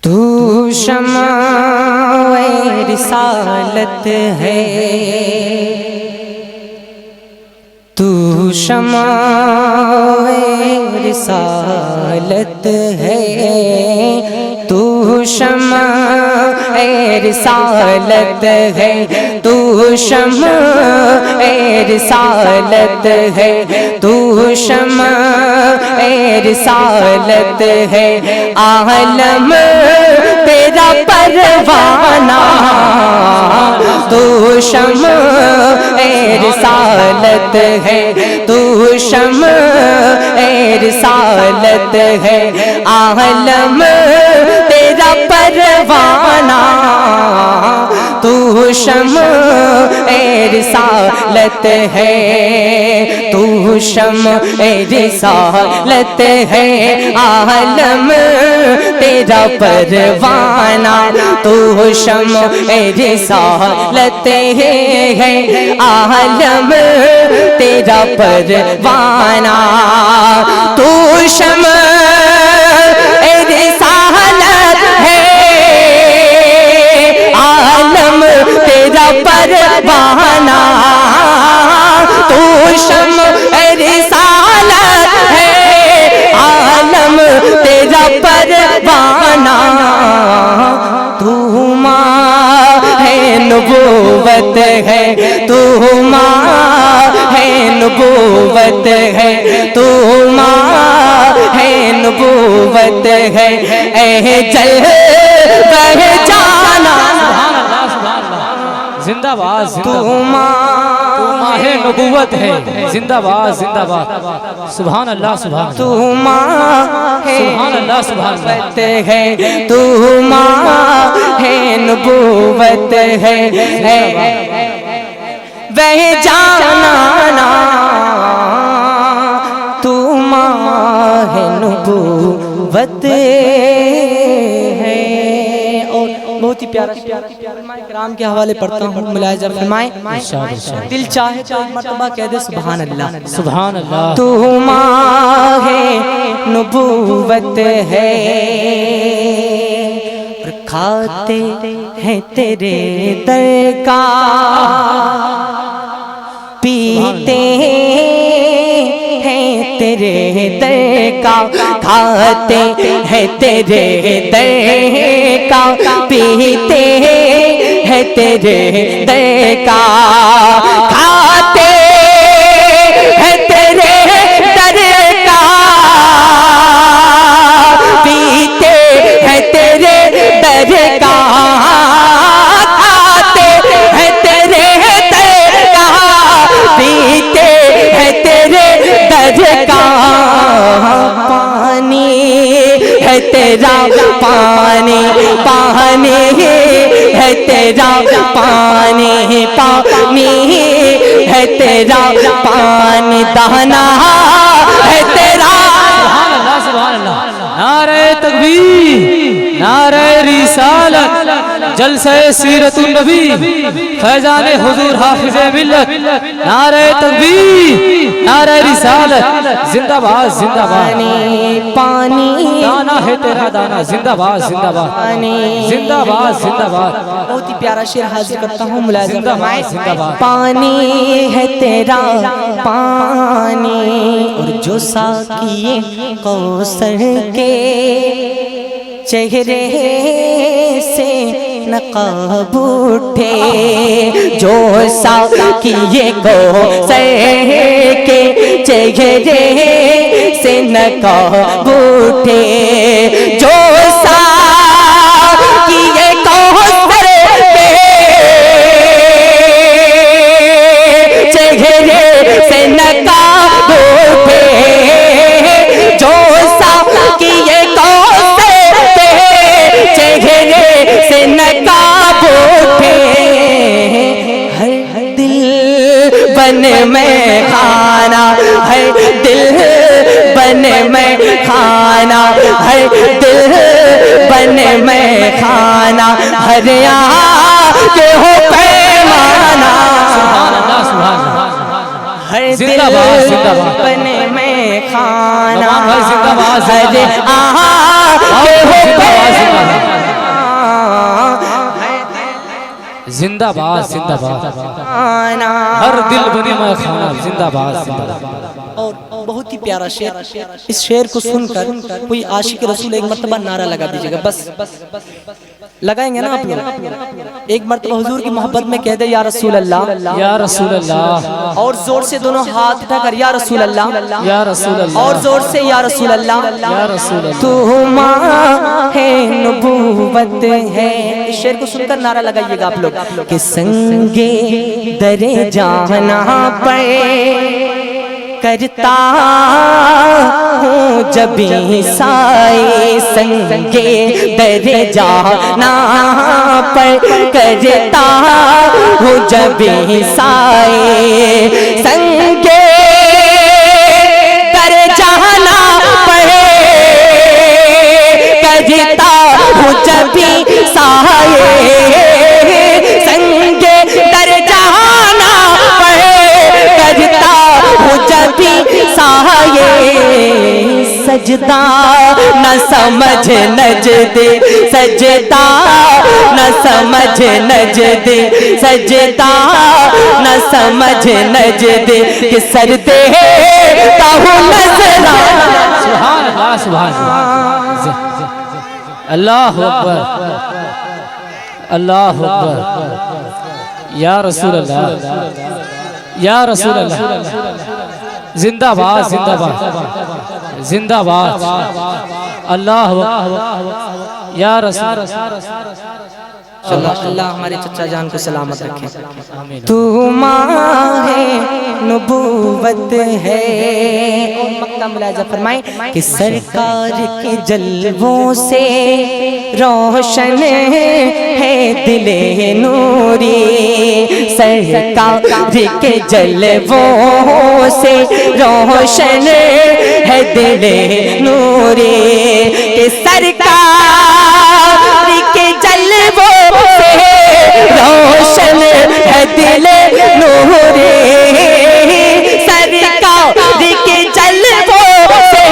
تو شمع رسالت ہے، تو شمع رسالت ہے، تو شمع رسالت ہے، تو شمع رسالت ہے، تو شمع رسالت ہے، عالم تیرا پروانہ، تو شمع رسالت ہے، تو شمع رسالت ہے، عالم تیرا پروانہ، تو شمع رسالت ہے، تو شمع رسالت ہے، عالم تیرا پروانہ، تو شمع رسالت ہے، عالم تیرا پروانہ، تو شمع رسالت ہے، عالم تیرا پروانہ، تو شمع رسالت ہے، عالم تیرا پروانہ، تو ماہ نبوت ہے، تو ماہ نبوت ہے، تو ماہ نبوت ہے، اے جلوہ جانا، زندہ باد زندہ تو باد، ماہ نبوت ہے، زندہ باد زندہ باد، سبحان اللہ سبحان تو اللہ، ماہ سبحان اللہ سبحان اللہ، نبوت ہے، تو ماہ نبوت ہے، وہ جانا، تو ماہ نبوت ہے۔ اور بہت ہی پیارا علماء کرام کے حوالے پڑھتا ہوں، ملاحظہ فرمائیں، دل چاہے تو ایک مرتبہ کہہ دے سبحان اللہ، سبحان اللہ، تو ماہ نبوت ہے، اور کھاتے ہیں تیرے در کا، پیتے ہیں تیرے در کا، کھاتے ہیں تیرے در کا، پیتے ہیں تیرے در کا، کھاتے ہیں تیرے در کا، پیتے ہیں تیرے در کا، کھاتے ہیں تیرے در کا، پیتے ہیں تیرے در کا، پانی ہے تیرا پانی، پانی ہے تیرا پانی، پانی ہے تیرا پانی، دانا ہے تیرا، سبحان اللہ سبحان اللہ، نعرہ تکبیر، نعرہ رسالت، جلسہ سیرت النبی، فیضان حضور حافظ ملت، نعرہ تکبیر، نعرہ رسالت، زندہ باد زندہ باد، پانی دانا ہے تیرا دانا، زندہ باد زندہ باد، زندہ باد زندہ باد، بہت ہی پیارا شعر حاضر کرتا ہوں، ملاحظہ زندہ باد فرمائیں، زندہ باد، پانی ہے تیرا پانی، اور جو ساقی کوثر کے چہرے سے نقاب اٹھے، جو ساقی کوثر کے چہرے سے نقاب اٹھے، جو ساقی کوثر کے چہرے سے نقاب اٹھے، جو ساقی کوثر کے چہرے سے نقاب اٹھے، ہر دل بن میں کھانا، ہر دل بن میں کھانا، ہر دل بن میں کھانا، ہر آنکھ ہو پیمانہ، سبحان اللہ سبحان اللہ، ہر زندہ باد زندہ باد، بن میں کھانا، زندہ باد زندہ باد، ہر آنکھ ہو پیمانہ، زندہ باد زندہ باد ہر دل بنے میں خانہ زندہ باد زندہ باد اور بہت ہی پیارا شعر اس شعر کو سن کر کوئی عاشق رسول ایک مرتبہ نعرہ لگا دیجئے گا بس لگائیں گے نا آپ لوگ ایک مرتبہ حضور کی محبت میں کہہ دے یا رسول اللہ یا رسول اللہ اور زور سے دونوں ہاتھ اٹھا کر یا رسول اللہ یا رسول اللہ اور زور سے یا رسول اللہ یا رسول اللہ تو ماں ہے نبوت ہے اس شعر کو سن کر نعرہ لگائیے گا آپ لوگ کہ سنگے درے جانا پڑے کرتا ہوں جب سائے سنگے درے جانا پڑے کرتا ہوں جب سائے سنگے درے جانا پڑے کرتا ہوں جب سائے سنگے درے جانا پڑے کرتا ہوں جب سائے سجدہ نہ سمجھ نجد سجدہ نہ سمجھ نجد سجدہ نہ سمجھ نجد کہ سر دیتا ہوں نظرہ سبحان اللہ سبحان اللہ اکبر اللہ اکبر یا رسول اللہ یا رسول اللہ زندہ باد زندہ باد زندہ باد اللہ یا رسول اللہ ہمارے چچا جان کو سلامت رکھے تو ماں ہے نبوت ہے اور مقطع ملاحظہ فرمائیں کہ سرکار کے جلووں سے روشن ہے دل نوری سرکار کے جلووں سے روشن ہے دل نوری کہ سرکار کے جلووں روشن ہے دل نوری سرکار کے جلووں سے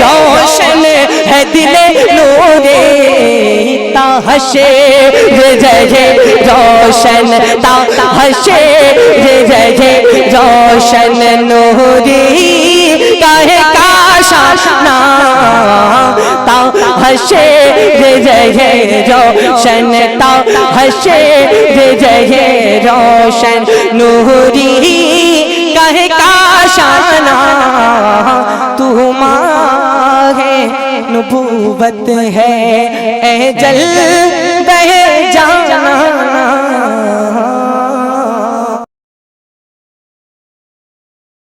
روشن ہے دل نوری تا حشر رہے روشن تا حشر رہے روشن نوری کاہے کاشانا تا حشر رہے روشن تا حشر رہے روشن نوری کاہے کاشانا تو ماں ہے نبوت ہے اے جل بہ جانا